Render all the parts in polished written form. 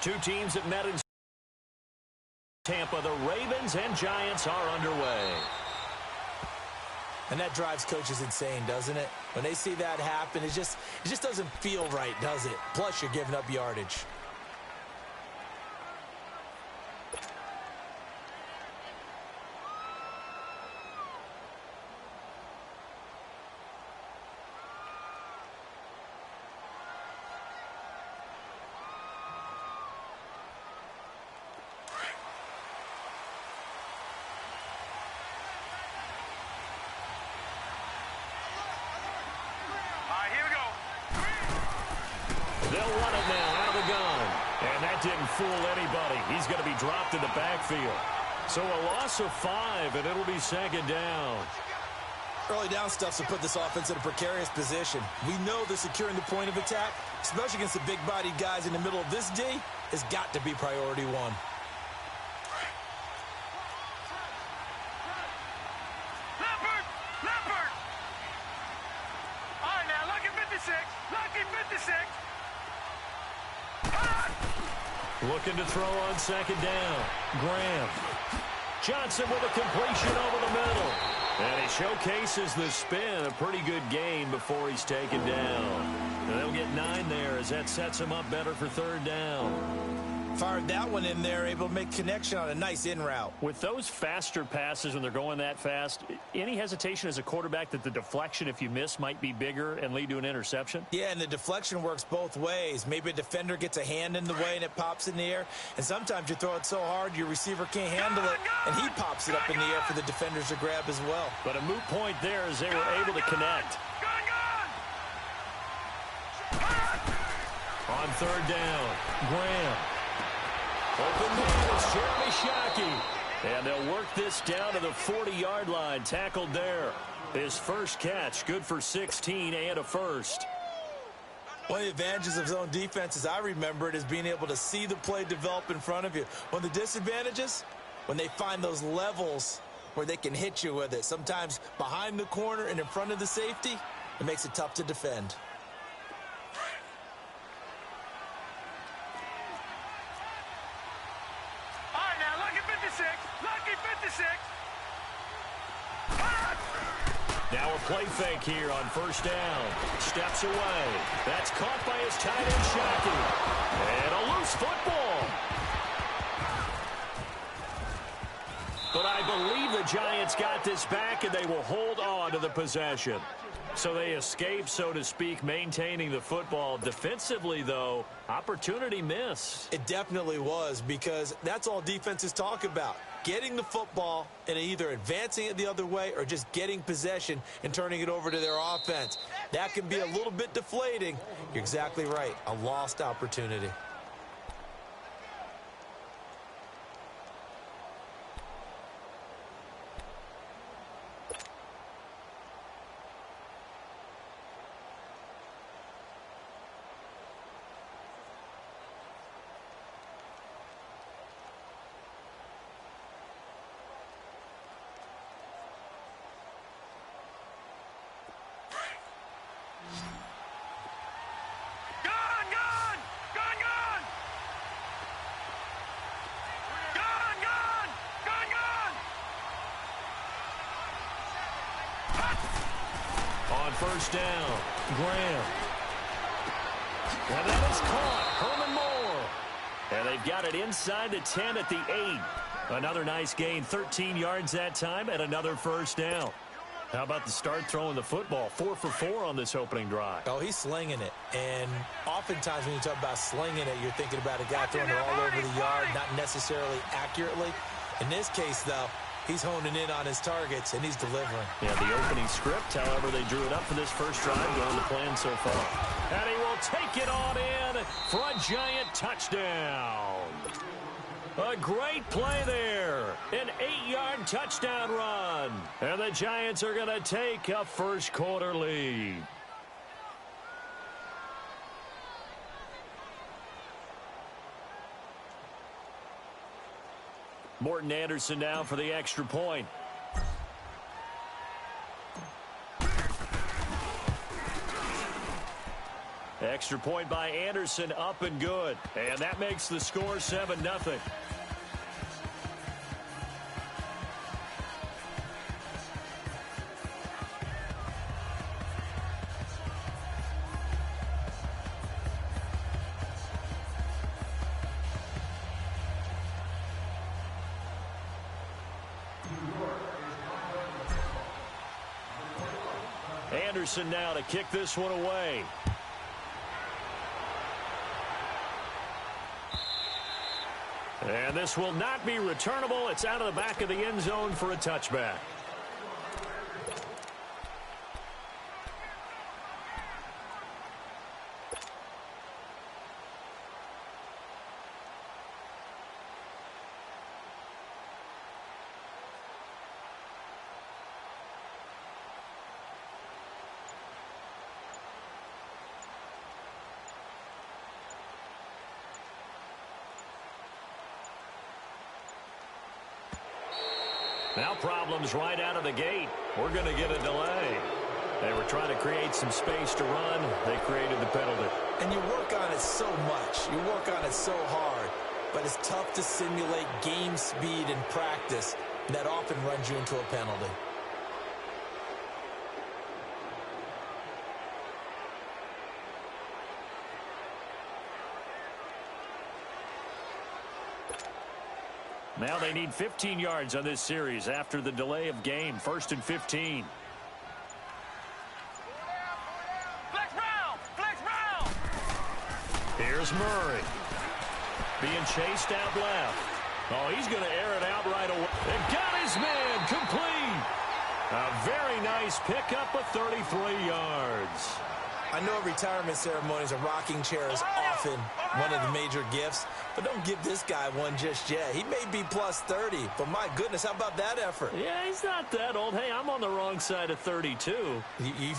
Two teams that met in Tampa, the Ravens and Giants, are underway. And that drives coaches insane, doesn't it? When they see that happen, it just doesn't feel right, does it? Plus, you're giving up yardage. They'll run it now out of the gun. And that didn't fool anybody. He's going to be dropped in the backfield. So a loss of 5, and it'll be second down. Early down stuff will put this offense in a precarious position. We know that securing the point of attack, especially against the big-bodied guys in the middle of this D, has got to be priority one. All right, now, lucky 56. Lucky 56. Looking to throw on second down. Graham. Johnson with a completion over the middle. And he showcases the spin. A pretty good gain before he's taken down. And they'll get 9 there as that sets him up better for third down. Fired that one in there, able to make connection on a nice in route. With those faster passes when they're going that fast, any hesitation as a quarterback that the deflection, if you miss, might be bigger and lead to an interception? Yeah, and the deflection works both ways. Maybe a defender gets a hand in the way and it pops in the air. And sometimes you throw it so hard your receiver can't handle it, and he pops it up in the air for the defenders to grab as well. But a moot point there as they were able to connect. On third down, Graham. Open man, it's Jeremy Shockey. And they'll work this down to the 40-yard line. Tackled there. His first catch, good for 16 and a first. One of the advantages of zone defense, as I remember it, is being able to see the play develop in front of you. One of the disadvantages, when they find those levels where they can hit you with it. Sometimes behind the corner and in front of the safety, it makes it tough to defend. Now a play fake here on first down. Steps away. That's caught by his tight end, Shockey. And a loose football. But I believe the Giants got this back, and they will hold on to the possession. So they escape, so to speak, maintaining the football. Defensively, though, opportunity missed. It definitely was, because that's all defenses talk about. Getting the football and either advancing it the other way or just getting possession and turning it over to their offense. That can be a little bit deflating. You're exactly right. A lost opportunity. First down, Graham. And that is caught. Herman Moore. And they've got it inside the 10 at the 8. Another nice gain, 13 yards that time, and another first down. How about the start throwing the football? 4 for 4 on this opening drive. Oh, he's slinging it. And oftentimes when you talk about slinging it, you're thinking about a guy throwing it all over the yard, not necessarily accurately. In this case, though, he's honing in on his targets, and he's delivering. Yeah, the opening script, however, they drew it up for this first drive, going to plan so far. And he will take it on in for a Giant touchdown. A great play there. An 8-yard touchdown run. And the Giants are going to take a first-quarter lead. Morton Anderson now for the extra point. Extra point by Anderson, up and good. And that makes the score 7-0. Anderson now to kick this one away. And this will not be returnable. It's out of the back of the end zone for a touchback. Now problems right out of the gate. We're going to get a delay. They were trying to create some space to run. They created the penalty. And you work on it so much. You work on it so hard. But it's tough to simulate game speed in practice. That often runs you into a penalty. Now they need 15 yards on this series after the delay of game. 1st and 15. Flex round! Flex round! Here's Murray. Being chased out left. Oh, he's going to air it out right away. And got his man complete. A very nice pickup of 33 yards. I know at retirement ceremonies, a rocking chair is often one of the major gifts, but don't give this guy one just yet. He may be plus 30, but my goodness, how about that effort? Yeah, he's not that old. Hey, I'm on the wrong side of 32.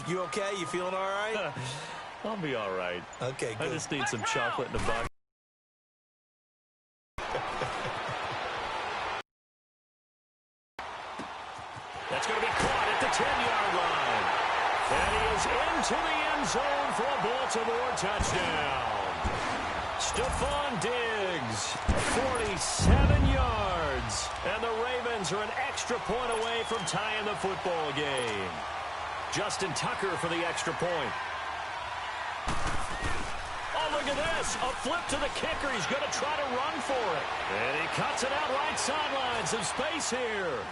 You okay? You feeling all right? I'll be all right. Okay, good. I just need some chocolate in a box. That's going to be caught at the 10-yard line. And he is into the end zone for a Baltimore touchdown. Stephon Diggs, 47 yards. And the Ravens are an extra point away from tying the football game. Justin Tucker for the extra point. Oh, look at this. A flip to the kicker. He's going to try to run for it. And he cuts it out right sideline. Some space here.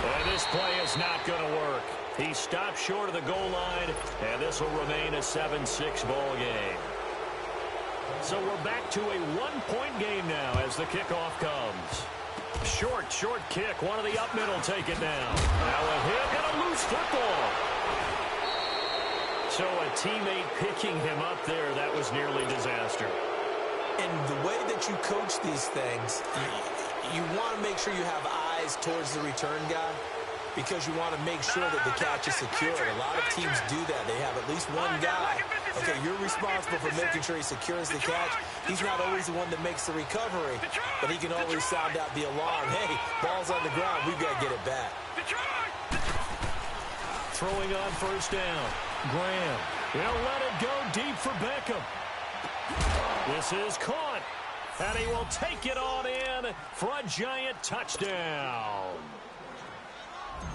And this play is not going to work. He stopped short of the goal line, and this will remain a 7-6 ball game. So we're back to a one-point game now as the kickoff comes. Short kick. One of the up middle take it down. Now a hit and a loose football. So a teammate picking him up there, that was nearly disaster. And the way that you coach these things, you want to make sure you have eyes towards the return guy because you want to make sure that the catch is secured. A lot of teams do that. They have at least one guy. Okay, you're responsible for making sure he secures the catch. He's not always the one that makes the recovery, but he can always sound out the alarm. Hey, ball's on the ground. We've got to get it back. Throwing on first down. Graham. He'll let it go deep for Beckham. This is caught. And he will take it on in for a giant touchdown.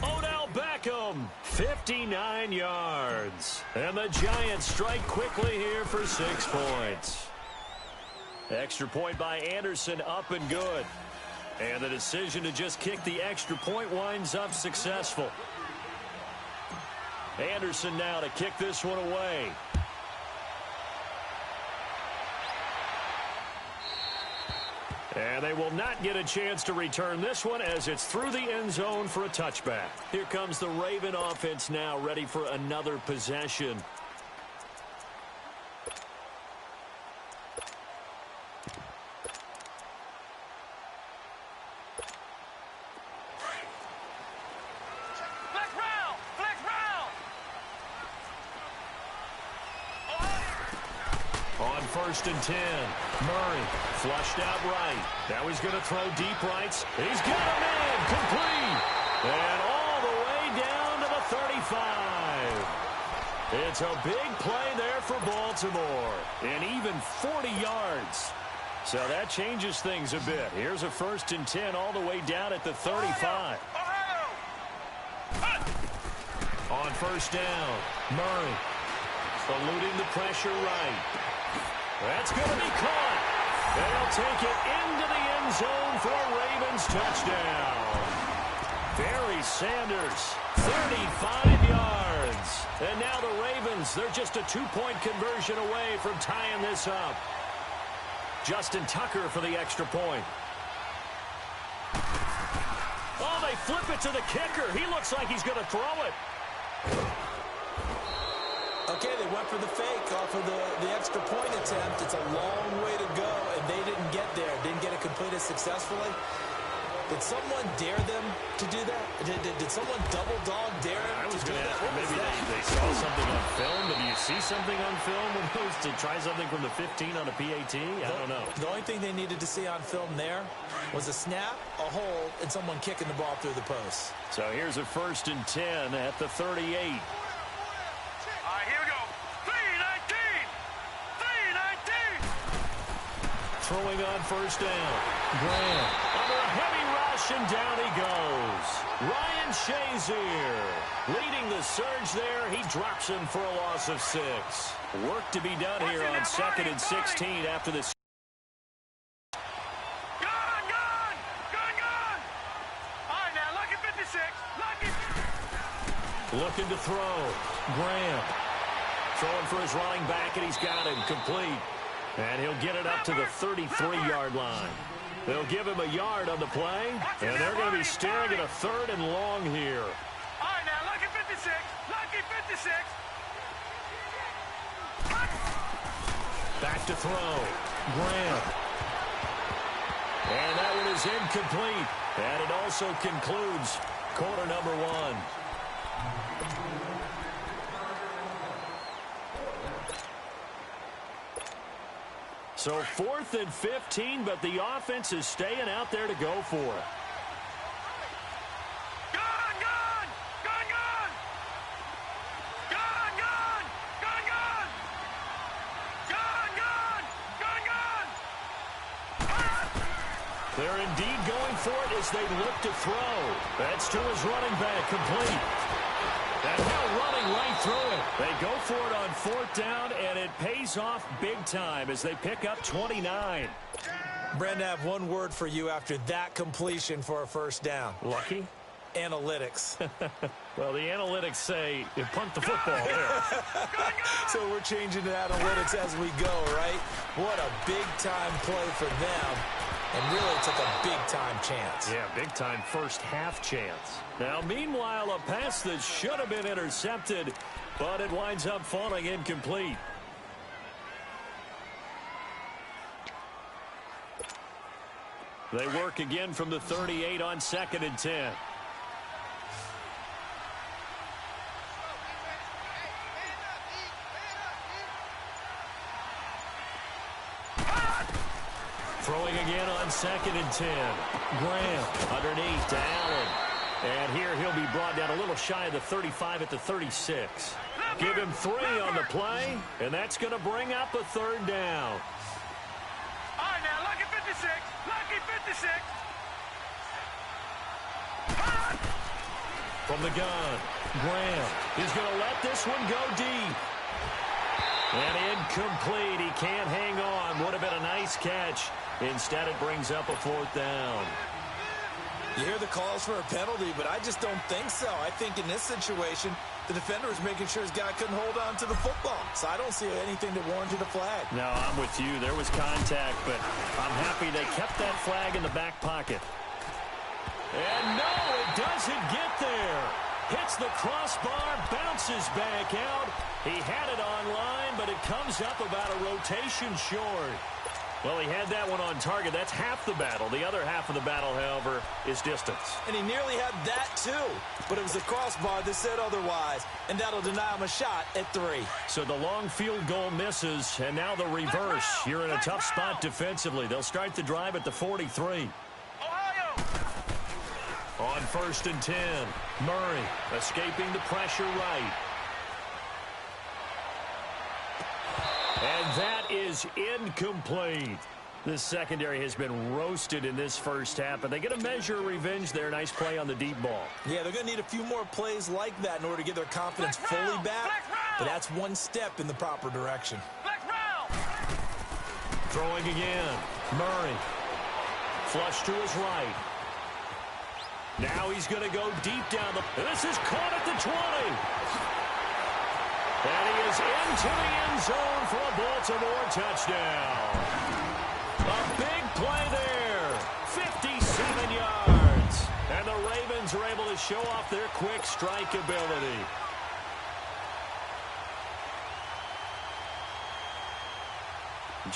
Odell Beckham, 59 yards. And the Giants strike quickly here for 6 points. Extra point by Anderson, up and good. And the decision to just kick the extra point winds up successful. Anderson now to kick this one away. And they will not get a chance to return this one as it's through the end zone for a touchback. Here comes the Raven offense now, ready for another possession. On 1st and 10, Murray flushed out right. Now he's going to throw deep rights. He's got a man complete. And all the way down to the So big play there for Baltimore. And even 40 yards. So that changes things a bit. Here's a 1st and 10 all the way down at the 35. On 1st down, Murray eluding the pressure right. That's going to be caught. They'll take it into the end zone for a Ravens touchdown. Barry Sanders, 35 yards. And now the Ravens, they're just a 2-point conversion away from tying this up. Justin Tucker for the extra point. Oh, they flip it to the kicker. He looks like he's going to throw it. Okay, they went for the fake off of the extra point attempt. It's a long way to go, and they didn't get there. Didn't get it completed successfully. Did someone dare them to do that? Did someone double dog dare them? I was going to ask, maybe they saw something on film. But do you see something on film when goes to try something from the 15 on a PAT? I don't know. The only thing they needed to see on film there was a snap, a hold, and someone kicking the ball through the post. So here's a 1st and 10 at the 38. All right, here we go. 3-19. 3-19. Throwing on 1st down. Graham under a heavy rush, and down he goes. Ryan Shazier leading the surge there. He drops him for a loss of 6. Work to be done here on 2nd and 16 after this. Looking to throw. Graham throwing for his running back, and he's got him complete. And he'll get it up to the 33-yard line. They'll give him a yard on the play, and they're going to be staring at a 3rd and long here. All right, now, lucky 56. Lucky 56. Back to throw. Graham. And that one is incomplete. And it also concludes quarter number 1. So 4th and 15, but the offense is staying out there to go for it. Gun, gun! Gun, gun! Gun, gun! Gun, gun! Gun, gun! Gun, gun! They're indeed going for it as they look to throw. That's to his running back, complete. And now running right through it. They go for it on 4th down, and it pays off big time as they pick up 29. Brandon, I have one word for you after that completion for a 1st down. Lucky? Analytics. Well, the analytics say you punt the football there. So we're changing to analytics as we go, right? What a big-time play for them. And really took a big-time chance. Yeah, big-time first-half chance. Now, meanwhile, a pass that should have been intercepted, but it winds up falling incomplete. They work again from the 38 on 2nd and 10. Throwing again on 2nd and 10. Graham underneath to Allen. And here he'll be brought down a little shy of the 35 at the 36. Give him 3 on the play, and that's going to bring up a 3rd down. All right, now, lucky 56. Lucky 56. From the gun, Graham. He's going to let this one go deep. And incomplete. He can't hang on. Would have been a nice catch. Instead, it brings up a 4th down. You hear the calls for a penalty, but I just don't think so. I think in this situation, the defender was making sure his guy couldn't hold on to the football. So I don't see anything that warranted a flag. No, I'm with you. There was contact, but I'm happy they kept that flag in the back pocket. And no, it doesn't get there. Hits the crossbar, bounces back out. He had it online, but it comes up about a rotation short. Well, he had that one on target. That's half the battle. The other half of the battle, however, is distance. And he nearly had that, too. But it was the crossbar that said otherwise. And that'll deny him a shot at 3. So the long field goal misses, and now the reverse. You're in a tough spot defensively. They'll start the drive at the 43. Ohio! On 1st and 10, Murray escaping the pressure right. And that is incomplete. This secondary has been roasted in this first half, but they get a measure of revenge there. Nice play on the deep ball. Yeah, they're going to need a few more plays like that in order to get their confidence fully back, but that's one step in the proper direction. Throwing again. Murray. Flush to his right. Now he's going to go deep down the... This is caught at the 20. And he is into the end zone for a Baltimore touchdown. A big play there. 57 yards. And the Ravens are able to show off their quick strike ability.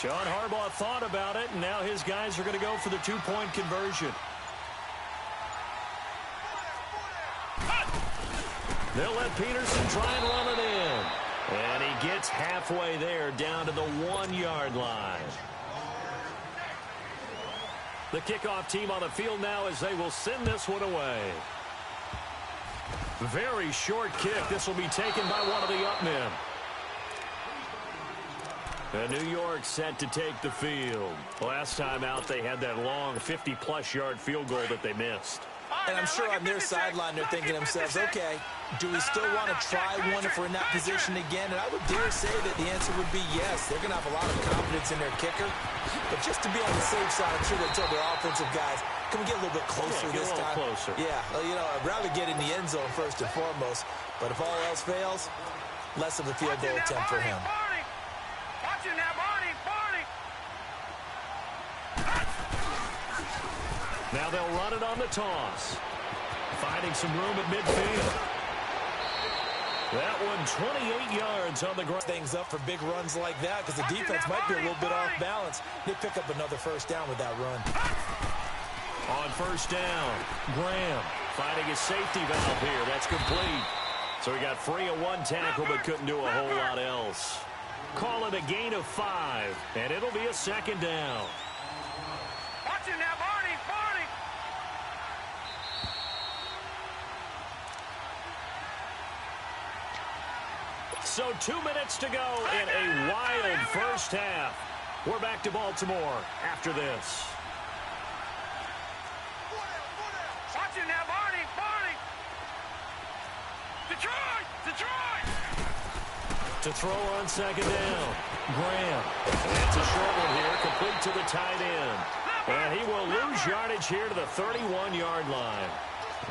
John Harbaugh thought about it, and now his guys are going to go for the two-point conversion. They'll let Peterson try and run it in. And he gets halfway there, down to the 1-yard line. The kickoff team on the field now as they will send this one away. Very short kick. This will be taken by one of the up men. And New York set to take the field. Last time out, they had that long 50-plus yard field goal that they missed. And I'm sure on their sideline, they're thinking to themselves, okay, do we still want to try one if we're in that position again? And I would dare say that the answer would be yes. They're going to have a lot of confidence in their kicker. But just to be on the safe side, I'm sure they tell their offensive guys, can we get a little bit closer this time? Closer. Yeah, you know, I'd rather get in the end zone first and foremost. But if all else fails, less of a field goal attempt for him. Now they'll run it on the toss. Finding some room at midfield. That one 28 yards on the ground. Things up for big runs like that because the defense might be a little bit off balance. They pick up another first down with that run. On first down, Graham finding his safety valve here. That's complete. So he got free of one tackle but couldn't do a whole lot else. Call it a gain of 5, and it'll be a second down. Watch it now, Barney. So 2 minutes to go in a wild first half. We're back to Baltimore after this. Watch it now, Barney. Detroit. To throw on second down, Graham. That's a short one here, complete to the tight end. And he will lose yardage here to the 31-yard line.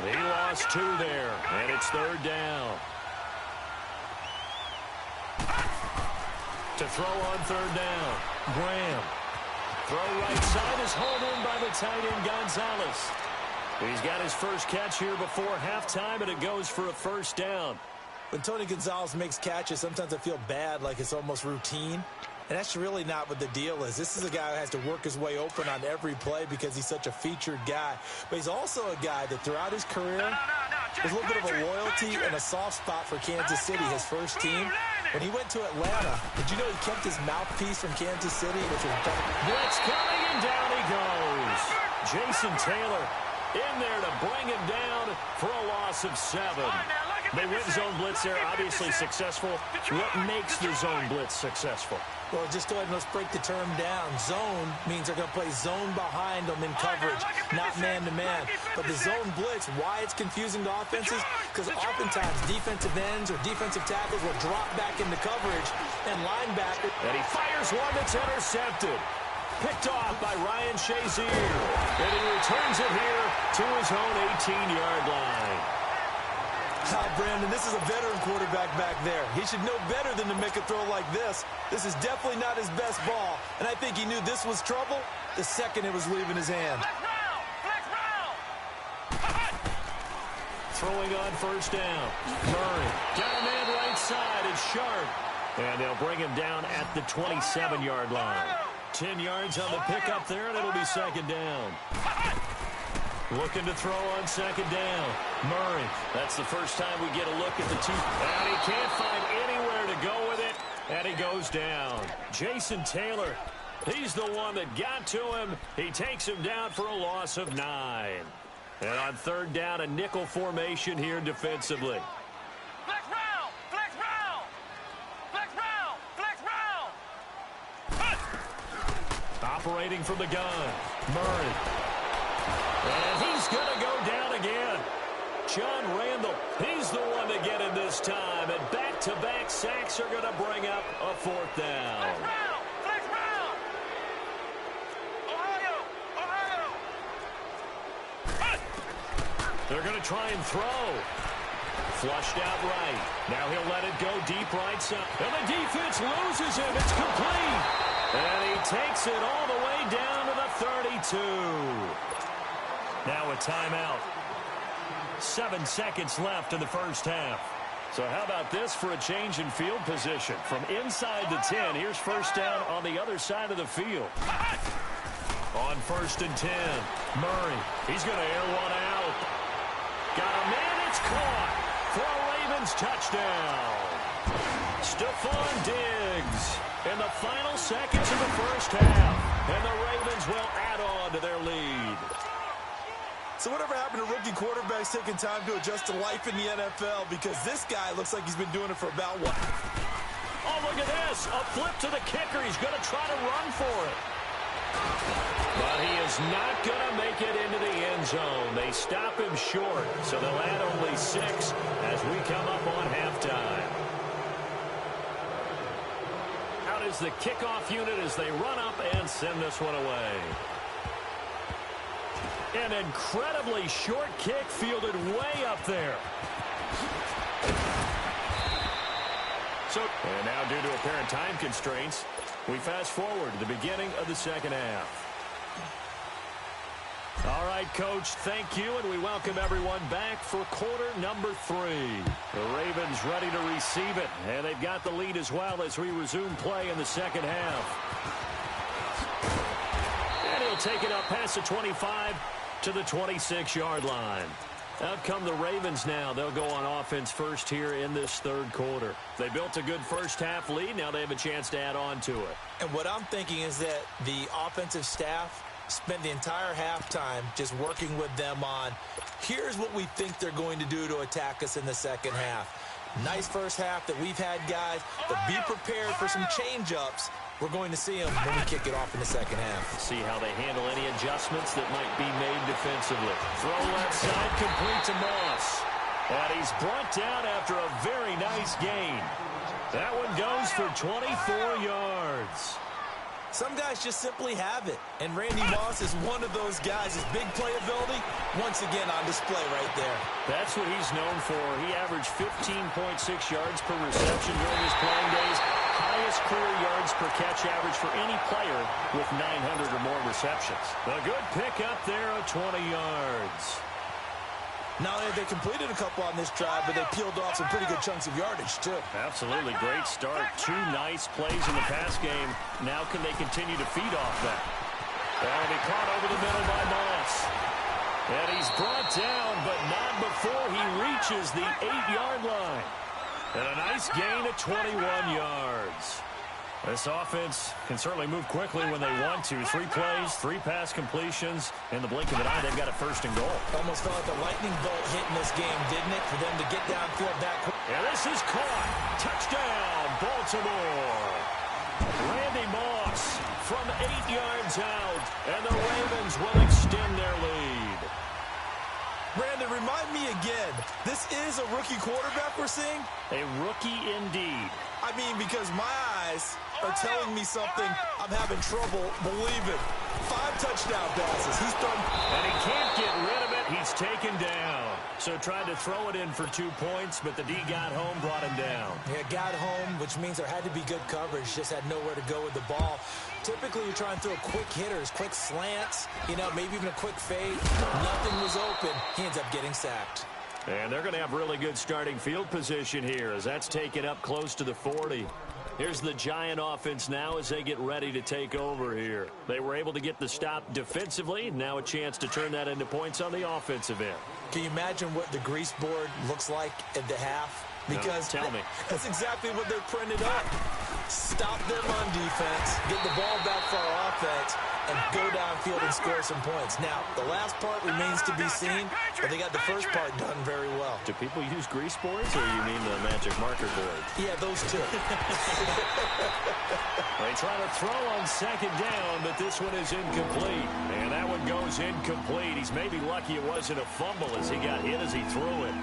He lost 2 there, and it's third down. To throw on third down, Graham. Throw right side is hauled in by the tight end, Gonzalez. He's got his first catch here before halftime, and it goes for a first down. When Tony Gonzalez makes catches, sometimes I feel bad, like it's almost routine. And that's really not what the deal is. This is a guy who has to work his way open on every play because he's such a featured guy. But he's also a guy that throughout his career, there's a little bit of a loyalty and a soft spot for Kansas City, his first team. When he went to Atlanta, did you know he kept his mouthpiece from Kansas City, which was blitz coming, and down he goes. Jason Taylor in there to bring him down for a loss of 7. They went zone blitz there, obviously successful. What makes the zone blitz successful? Well, just go ahead and let's break the term down. Zone means they're going to play zone behind them in coverage, not man-to-man. But the zone blitz, why it's confusing to offenses? Because oftentimes defensive ends or defensive tackles will drop back into coverage and linebacker. And he fires one that's intercepted. Picked off by Ryan Shazier. And he returns it here to his own 18-yard line. Brandon, this is a veteran quarterback back there. He should know better than to make a throw like this. This is definitely not his best ball, and I think he knew this was trouble the second it was leaving his hand. Throwing on first down. Murray got a man right side. It's Sharp. And they'll bring him down at the 27-yard line. 10 yards on the pickup there, and it'll be second down. Looking to throw on second down. Murray. That's the first time we get a look at the two. And he can't find anywhere to go with it. And he goes down. Jason Taylor. He's the one that got to him. He takes him down for a loss of 9. And on third down, a nickel formation here defensively. operating from the gun. Murray. And he's going to go down again. John Randall, he's the one to get in this time. And back-to-back sacks are going to bring up a fourth down. Flex round. Ohio. They're going to try and throw. Flushed out right. Now he'll let it go deep right side. And the defense loses him. It's complete. And he takes it all the way down to the 32. Now a timeout. 7 seconds left in the first half. So how about this for a change in field position? From inside the 10, here's first down on the other side of the field. On 1st and 10, Murray. He's going to air one out. Got a man, it's caught for a Ravens touchdown. Stephon Diggs in the final seconds of the first half. And the Ravens will add on to their lead. So whatever happened to rookie quarterbacks taking time to adjust to life in the NFL? Because this guy looks like he's been doing it for about what? Oh, look at this. A flip to the kicker. He's going to try to run for it. But he is not going to make it into the end zone. They stop him short, so they'll add only 6 as we come up on halftime. Out is the kickoff unit as they run up and send this one away. An incredibly short kick fielded way up there. And now due to apparent time constraints, we fast forward to the beginning of the second half. All right, Coach, thank you, and we welcome everyone back for quarter number 3. The Ravens ready to receive it, and they've got the lead as well as we resume play in the second half. And he'll take it up past the 25 to the 26-yard line. Out come the Ravens now. They'll go on offense first here in this third quarter. They built a good first half lead. Now they have a chance to add on to it. And what I'm thinking is that the offensive staff spent the entire halftime just working with them on, here's what we think they're going to do to attack us in the second half. Nice first half that we've had, guys, but be prepared for some change-ups. We're going to see them when we kick it off in the second half. See how they handle any adjustments that might be made defensively. Throw left side, complete to Moss. And he's brought down after a very nice gain. That one goes for 24 yards. Some guys just simply have it, and Randy Moss is one of those guys. His big playability, once again, on display right there. That's what he's known for. He averaged 15.6 yards per reception during his playing days. Highest career yards per catch average for any player with 900 or more receptions. A good pick up there of 20 yards. Not only have they completed a couple on this drive, but they peeled off some pretty good chunks of yardage, too. Absolutely. Great start. 2 nice plays in the pass game. Now can they continue to feed off that? That'll be caught over the middle by Moss. And he's brought down, but not before he reaches the 8-yard line. And a nice gain of 21 yards. This offense can certainly move quickly when they want to. 3 plays, 3 pass completions. In the blink of an eye, they've got a first and goal. Almost felt like a lightning bolt hit in this game, didn't it? For them to get downfield that quick. And this is caught. Touchdown, Baltimore. Randy Moss from 8 yards out. And the Ravens will extend their lead. Brandon, remind me again, this is a rookie quarterback we're seeing? A rookie indeed. I mean, because my eyes are telling me something I'm having trouble believing. 5 touchdown passes. He's thrown. And he can't get rid of it. He's taken down. So tried to throw it in for 2 points, but the D got home, brought him down. Yeah, got home, which means there had to be good coverage. Just had nowhere to go with the ball. Typically, you're trying to throw quick hitters, quick slants, maybe even a quick fade. Nothing was open. He ends up getting sacked. And they're going to have really good starting field position here as that's taken up close to the 40. Here's the Giant offense now as they get ready to take over here. They were able to get the stop defensively. Now a chance to turn that into points on the offensive end. Can you imagine what the grease board looks like at the half? Because tell me. that's exactly what they printed up. Stop them on defense, get the ball back for our offense, and go downfield and score some points. Now, the last part remains to be seen, but they got the first part done very well. Do people use grease boards, or you mean the magic marker board? Yeah, those two. They try to throw on second down, but this one is incomplete. And that one goes incomplete. He's maybe lucky it wasn't a fumble as he got hit as he threw it.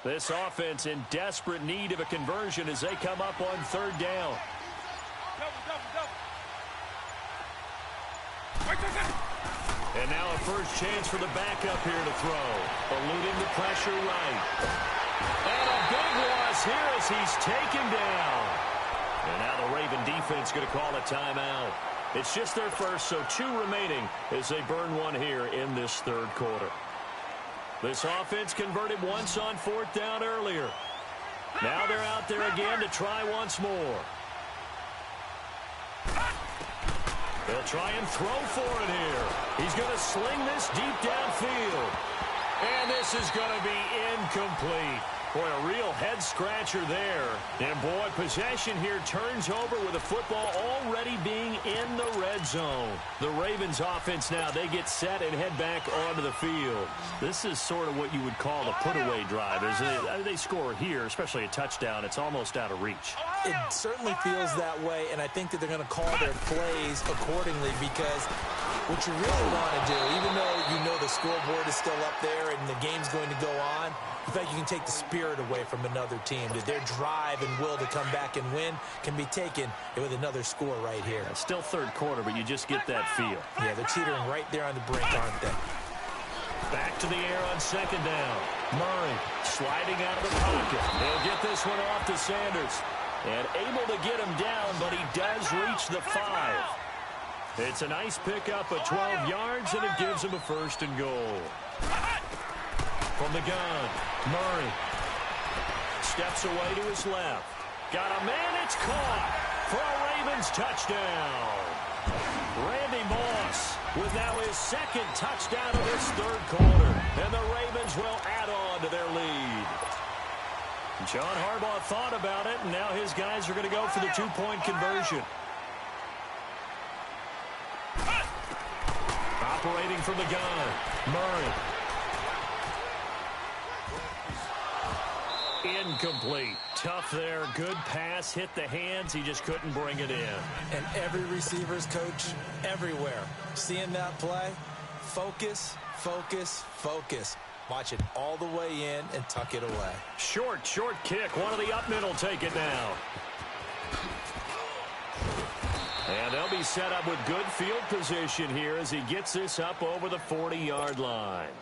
This offense in desperate need of a conversion as they come up on third down. And now a first chance for the backup here to throw. Eluding the pressure right. And a big loss here as he's taken down. And now the Raven defense going to call a timeout. It's just their first, so 2 remaining as they burn one here in this third quarter. This offense converted once on fourth down earlier. Now they're out there again to try once more. They'll try and throw for it here. He's going to sling this deep downfield. And this is going to be incomplete. Boy, a real head-scratcher there. And, boy, possession here turns over with the football already being in the red zone. The Ravens offense now, they get set and head back onto the field. This is sort of what you would call the put-away drive. They score here, especially a touchdown. It's almost out of reach. It certainly feels that way, and I think that they're going to call their plays accordingly because what you really want to do, even though you know the scoreboard is still up there and the game's going to go on, in fact, you can take the spirit away from another team. That their drive and will to come back and win can be taken with another score right here. It's still third quarter, but you just get that feel. Yeah, they're teetering right there on the brink, aren't they? Back to the air on second down. Murray sliding out of the pocket. They'll get this one off to Sanders. And able to get him down, but he does reach the 5. It's a nice pickup of 12 yards, and it gives him a first and goal. From the gun, Murray steps away to his left. Got a man, it's caught for a Ravens touchdown. Randy Moss with now his second touchdown of this third quarter. And the Ravens will add on to their lead. John Harbaugh thought about it, and now his guys are going to go for the 2-point conversion. Operating from the gun, Murray. Incomplete. Tough there. Good pass. Hit the hands. He just couldn't bring it in. And every receiver's coach everywhere. Seeing that play, focus, focus, focus. Watch it all the way in and tuck it away. Short kick. One of the up middle take it now. And they'll be set up with good field position here as he gets this up over the 40-yard line.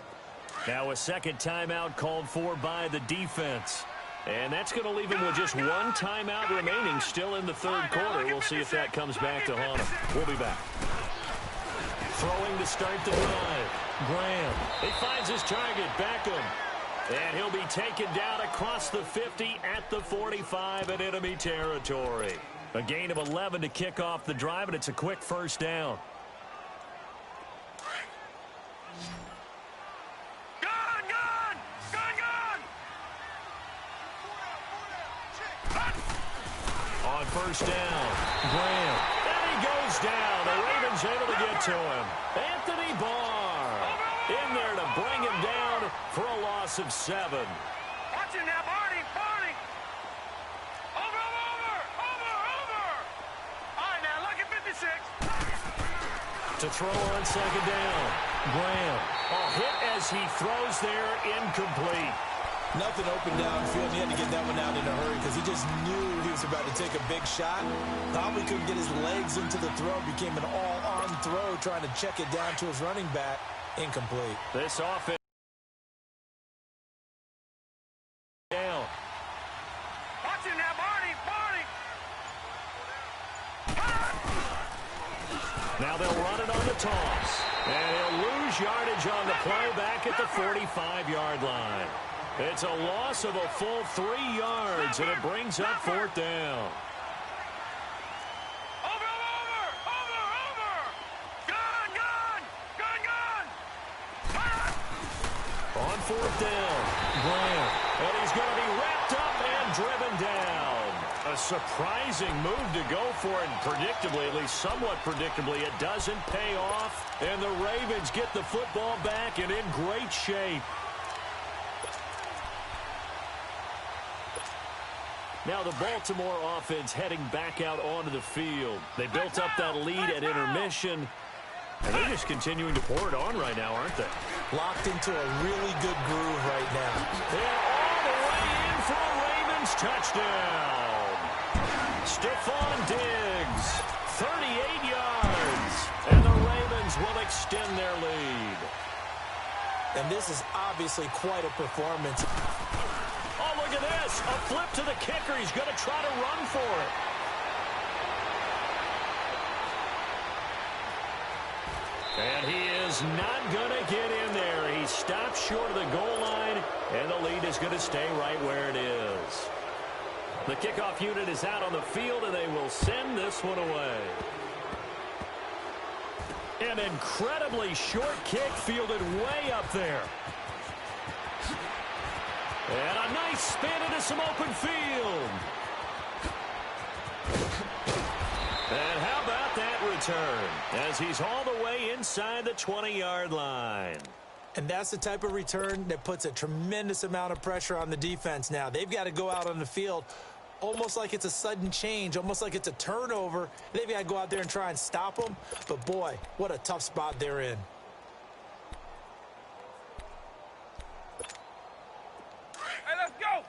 Now a second timeout called for by the defense. And that's going to leave him with just one timeout remaining still in the third quarter. We'll see if that comes back to haunt him. We'll be back. Throwing to start the drive. Graham. He finds his target, Beckham. And he'll be taken down across the 50 at the 45 in enemy territory. A gain of 11 to kick off the drive, and it's a quick first down. On first down, Graham. And he goes down. The Ravens able to get to him. Anthony Barr in there to bring him down for a loss of 7. Watch it now, Barney. Over. All right, now, look at 56. To throw on second down, Graham. Hit as he throws there, incomplete. Nothing open downfield. He had to get that one out in a hurry because he just knew he was about to take a big shot. Probably couldn't get his legs into the throw. Became an all-arm throw trying to check it down to his running back. Incomplete. This offense down. Watch it now, Barney. Now they'll run it on the toss. And he'll lose yardage on the play back at the 45-yard line. It's a loss of a full 3 yards, and it brings up fourth down. Over. fourth down. Graham. And he's going to be wrapped up and driven down. A surprising move to go for it. Predictably, at least somewhat predictably, it doesn't pay off. And the Ravens get the football back and in great shape. Now the Baltimore offense heading back out onto the field. They built up that lead at intermission. And they're just continuing to pour it on right now, aren't they? Locked into a really good groove right now. And all the way in for a Ravens touchdown. Stephon Diggs, 38 yards. And the Ravens will extend their lead. And this is obviously quite a performance. Oh, look at this. A flip to the kicker. He's going to try to run for it. And he is not going to get in there. He stopped short of the goal line, and the lead is going to stay right where it is. The kickoff unit is out on the field, and they will send this one away. An incredibly short kick fielded way up there. And a nice spin into some open field. And how about that return as he's all the way inside the 20-yard line. And that's the type of return that puts a tremendous amount of pressure on the defense now. They've got to go out on the field almost like it's a sudden change, almost like it's a turnover. They've got to go out there and try and stop them. But, boy, what a tough spot they're in. Hey, let's go.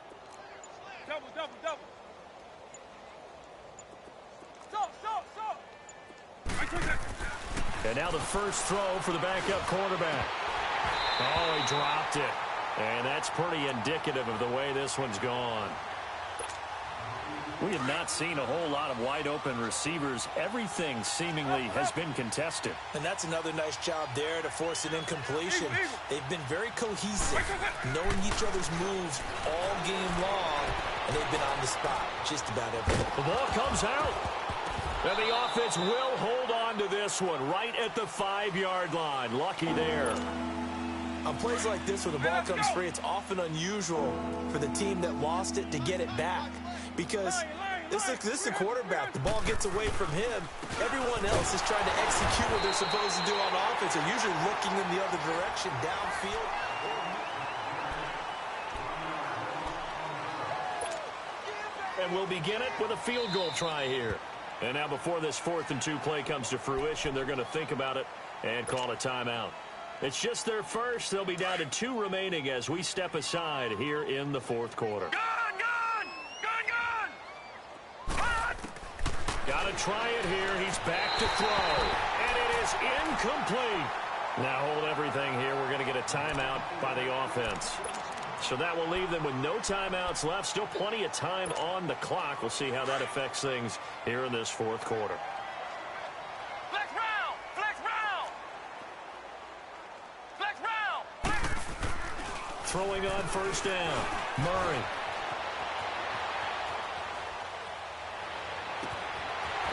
Double, double, double. And now the first throw for the backup quarterback. Oh, he dropped it. And that's pretty indicative of the way this one's gone. We have not seen a whole lot of wide-open receivers. Everything seemingly has been contested. And that's another nice job there to force an incompletion. They've been very cohesive, knowing each other's moves all game long, and they've been on the spot just about everything. The ball comes out. And the offense will hold on to this one right at the 5-yard line. Lucky there. On plays like this where the ball comes free, it's often unusual for the team that lost it to get it back. Because this is a quarterback. The ball gets away from him. Everyone else is trying to execute what they're supposed to do on offense. They're usually looking in the other direction, downfield. And we'll begin it with a field goal try here. And now before this 4th and 2 play comes to fruition, they're going to think about it and call a timeout. It's just their first. They'll be down to 2 remaining as we step aside here in the 4th quarter. Got to try it here. He's back to throw. And it is incomplete. Now hold everything here. We're going to get a timeout by the offense. So that will leave them with no timeouts left. Still plenty of time on the clock. We'll see how that affects things here in this 4th quarter. Flex round! Flex round! Flex round! Flex. Throwing on first down. Murray.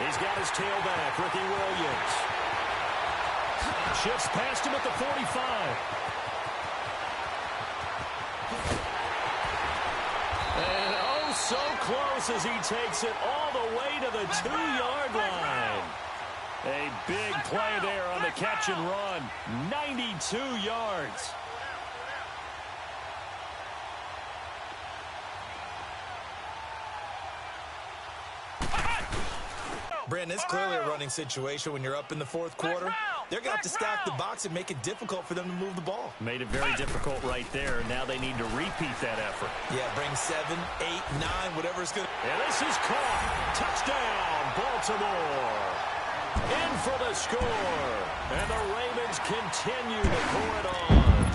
He's got his tailback, Ricky Williams. Shifts past him at the 45. And oh, so close as he takes it all the way to the 2-yard line. A big play there on the catch and run. 92 yards. Brandon, it's clearly a running situation when you're up in the 4th quarter. They're going to have to stack the box and make it difficult for them to move the ball. Made it very difficult right there. Now they need to repeat that effort. Yeah, bring 7, 8, 9, whatever it's going to. And this is caught. Touchdown, Baltimore. In for the score. And the Ravens continue to pour it on.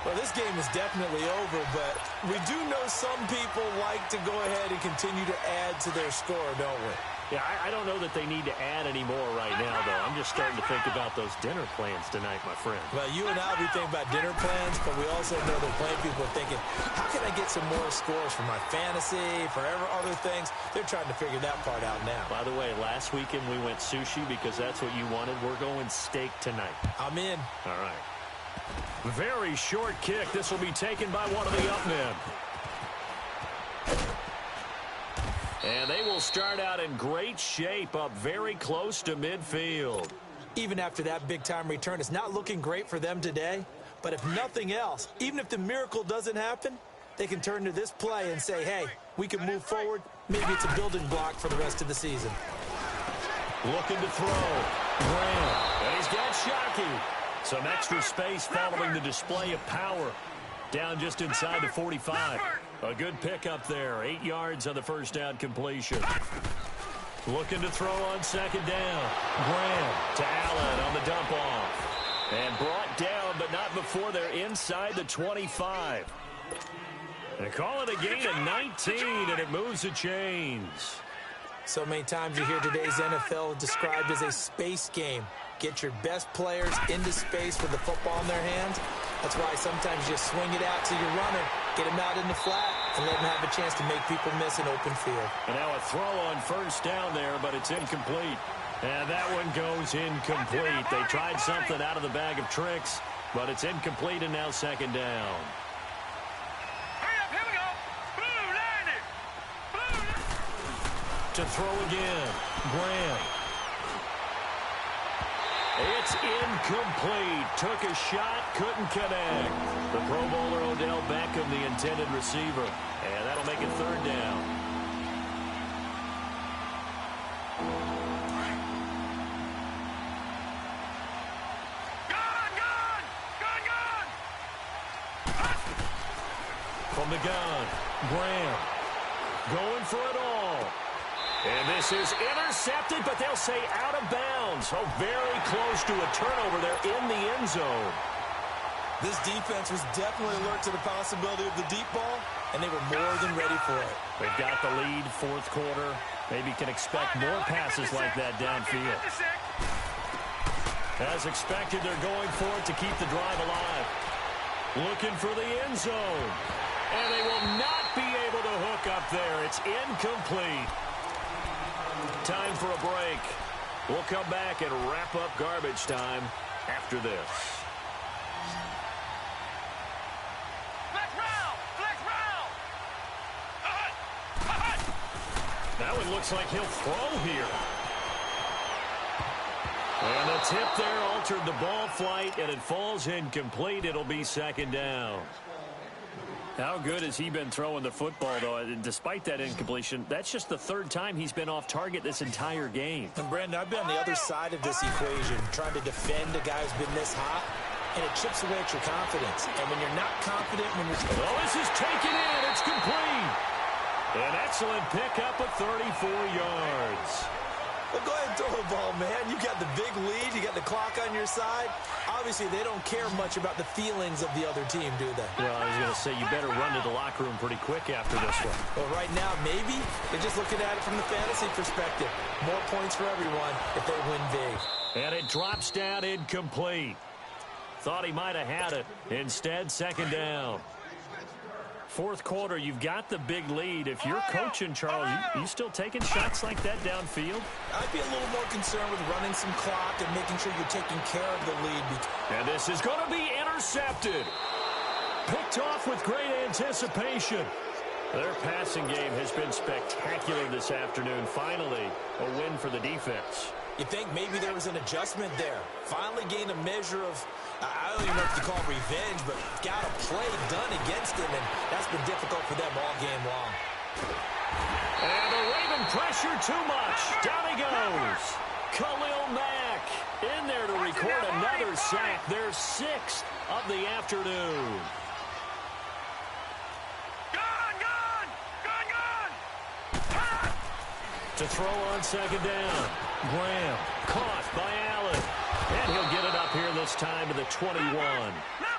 Well, this game is definitely over, but we do know some people like to go ahead and continue to add to their score, don't we? Yeah, I don't know that they need to add any more right now, though. I'm just starting to think about those dinner plans tonight, my friend. Well, you and I will be thinking about dinner plans, but we also know that plenty of people are thinking, how can I get some more scores for my fantasy, for other things? They're trying to figure that part out now. By the way, last weekend we went sushi because that's what you wanted. We're going steak tonight. I'm in. All right. Very short kick. This will be taken by one of the up men. And they will start out in great shape, up very close to midfield. Even after that big-time return, it's not looking great for them today. But if nothing else, even if the miracle doesn't happen, they can turn to this play and say, hey, we can move forward. Maybe it's a building block for the rest of the season. Looking to throw. Graham. And he's got Shockey. Some extra space following the display of power. Down just inside the 45. A good pickup there. 8 yards on the first down completion. Looking to throw on second down. Graham to Allen on the dump off. And brought down, but not before they're inside the 25. They call it a gain of 19, and it moves the chains. So many times you hear today's NFL described as a space game. Get your best players into space with the football in their hands. That's why sometimes you just swing it out to your runner, get him out in the flat, and let him have a chance to make people miss an open field. And now a throw on first down there, but it's incomplete. And that one goes incomplete. They tried something out of the bag of tricks, but it's incomplete, and now second down. To throw again. Graham. It's incomplete. Took a shot, couldn't connect. The Pro Bowler Odell Beckham, the intended receiver. And that'll make it third down. From the gun, Graham going for it all. And this is intercepted, but they'll say out of bounds. Oh, very close to a turnover there in the end zone. This defense was definitely alert to the possibility of the deep ball, and they were more than ready for it. They've got the lead, fourth quarter. Maybe can expect more passes like that downfield. As expected, they're going for it to keep the drive alive. Looking for the end zone. And they will not be able to hook up there. It's incomplete. Time for a break. We'll come back and wrap up garbage time after this. Now it looks like he'll throw here. And the tip there altered the ball flight, and it falls incomplete. It'll be second down. How good has he been throwing the football, though? Despite that incompletion, that's just the third time he's been off target this entire game. And, Brandon, I've been on the other side of this equation, trying to defend a guy who's been this hot, and it chips away at your confidence. And when you're not confident, when you're... Oh, this is taken in. It's complete. An excellent pickup of 34 yards. Well, go ahead and throw the ball, man. You got the big lead. You got the clock on your side. Obviously, they don't care much about the feelings of the other team, do they? Well, I was going to say, you better run to the locker room pretty quick after this one. Well, right now, maybe they're just looking at it from the fantasy perspective. More points for everyone if they win big. And it drops down incomplete. Thought he might have had it. Instead, second down. Fourth quarter, you've got the big lead. If you're coaching, Charles, you still taking shots like that downfield? I'd be a little more concerned with running some clock and making sure you're taking care of the lead. And this is going to be intercepted. Picked off with great anticipation. Their passing game has been spectacular this afternoon. Finally, a win for the defense. You think maybe there was an adjustment there. Finally gained a measure of, I don't even know if you call it revenge, but got a play done against him, and that's been difficult for them all game long. And the Raven pressure too much. Down he goes. Khalil Mack in there to record another sack. Their sixth of the afternoon. To throw on second down. Graham caught by Allen. And he'll get it up here this time to the 21.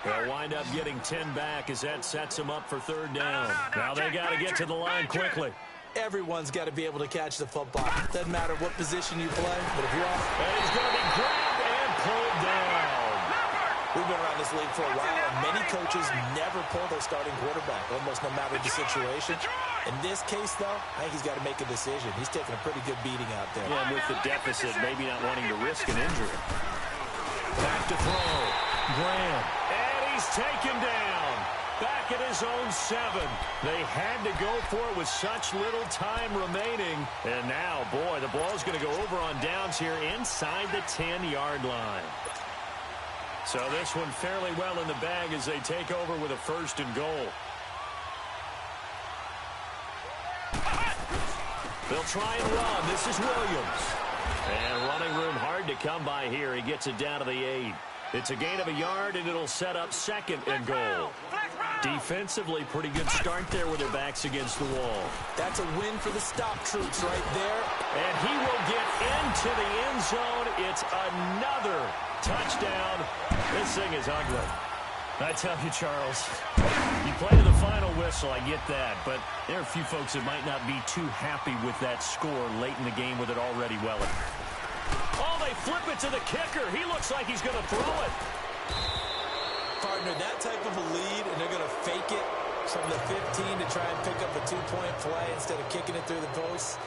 They'll wind up getting 10 back as that sets him up for third down. Now they got to get to the line quickly. Everyone's got to be able to catch the football. Doesn't matter what position you play, but if you're off... And he's going to be grabbed and pulled down. We've been around this league for a while, and many coaches never pull their starting quarterback, almost no matter the situation. In this case, though, I think he's got to make a decision. He's taking a pretty good beating out there. Yeah, and with the deficit, maybe not wanting to risk an injury. Back to throw. Graham. And he's taken down. Back at his own 7. They had to go for it with such little time remaining. And now, boy, the ball's going to go over on downs here inside the 10-yard line. So this one fairly well in the bag as they take over with a 1st and goal. They'll try and run. This is Williams. And running room hard to come by here. He gets it down to the 8. It's a gain of a yard, and it'll set up 2nd and goal. Defensively, pretty good start there with their backs against the wall. That's a win for the stop troops right there. And he will get into the end zone. It's another touchdown. This thing is ugly. I tell you, Charles, you play to the final whistle, I get that, but there are a few folks that might not be too happy with that score late in the game with it already welling. Oh, they flip it to the kicker. He looks like he's going to throw it. Partner, that type of a lead, and they're going to fake it from the 15 to try and pick up a 2-point play instead of kicking it through the post.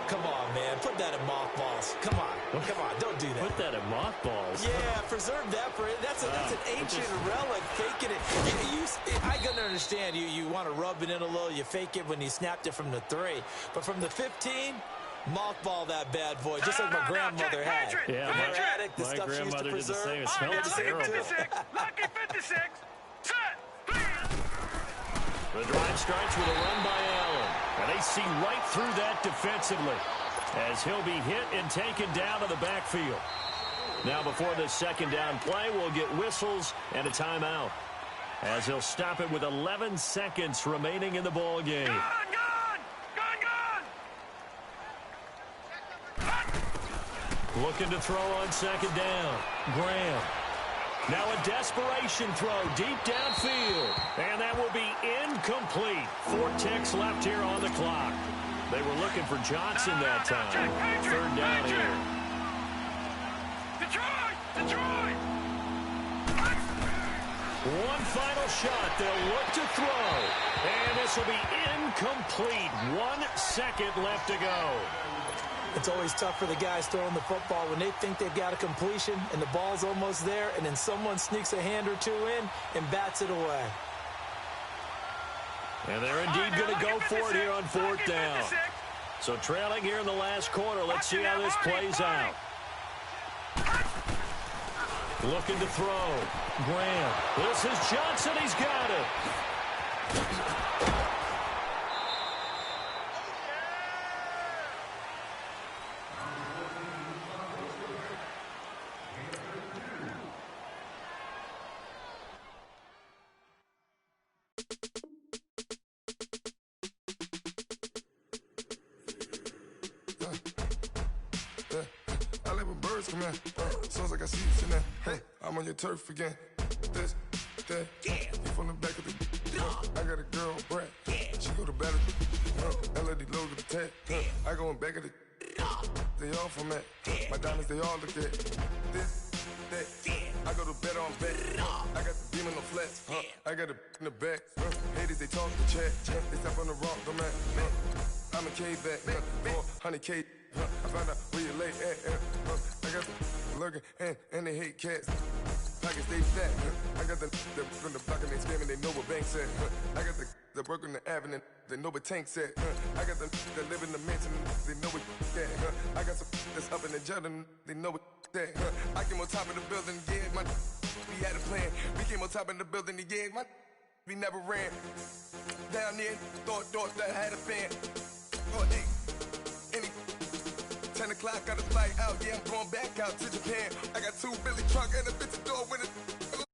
Come on, man. Put that in mothballs. Come on. Come on. Don't do that. Put that in mothballs? Yeah, preserve that for it. That's an ancient relic, faking it. I can understand you want to rub it in a little. You fake it when you snapped it from the 3. But from the 15, mothball that bad boy, just like my grandmother had. Yeah, my grandmother did the same. It smells terrible. Lucky 56. Set. The drive starts with a run by Allen. And they see right through that defensively as he'll be hit and taken down to the backfield. Now before this 2nd down play, we'll get whistles and a timeout as he'll stop it with 11 seconds remaining in the ball game. Gone. Looking to throw on 2nd down. Graham. Now a desperation throw deep downfield. And that will be incomplete. 4 ticks left here on the clock. They were looking for Johnson that time. 3rd down here. Detroit! One final shot. They'll look to throw. And this will be incomplete. 1 second left to go. It's always tough for the guys throwing the football when they think they've got a completion and the ball's almost there, and then someone sneaks a hand or 2 in and bats it away. And they're indeed going to go for it here on 4th down. So trailing here in the last quarter. Let's see how this plays out. Looking to throw. Graham. This is Johnson. He's got it. Come here, sounds like I see you in there. Hey, I'm on your turf again. This, that, you from the back of the. I got a girl, Brad. She go to battle. LED logo the tag. I go in back of the. They all from that. My diamonds, they all look at. This, that. I go to bed on bed. I got the beam in the flats. I got it in the back. Haters, they talk the chat. They step on the rock, the man. I'm a K-back. 400K. I found out where you lay at. I got the lurking and they hate cats. Pockets stay fat. I got the from the block and they screaming, they know what banks at. I got the work on the avenue, they know what tanks at. I got the that live in the mansion, they know what that. I got some that's up in the jungle, they know what that. I came on top of the building, yeah, we had a plan. We came on top of the building, yeah, we never ran. Down there, thought that had a fan. Oh, 10 o'clock, got a flight out, yeah, I'm going back out to Japan. I got 2 Billy truck and a bitch door with it.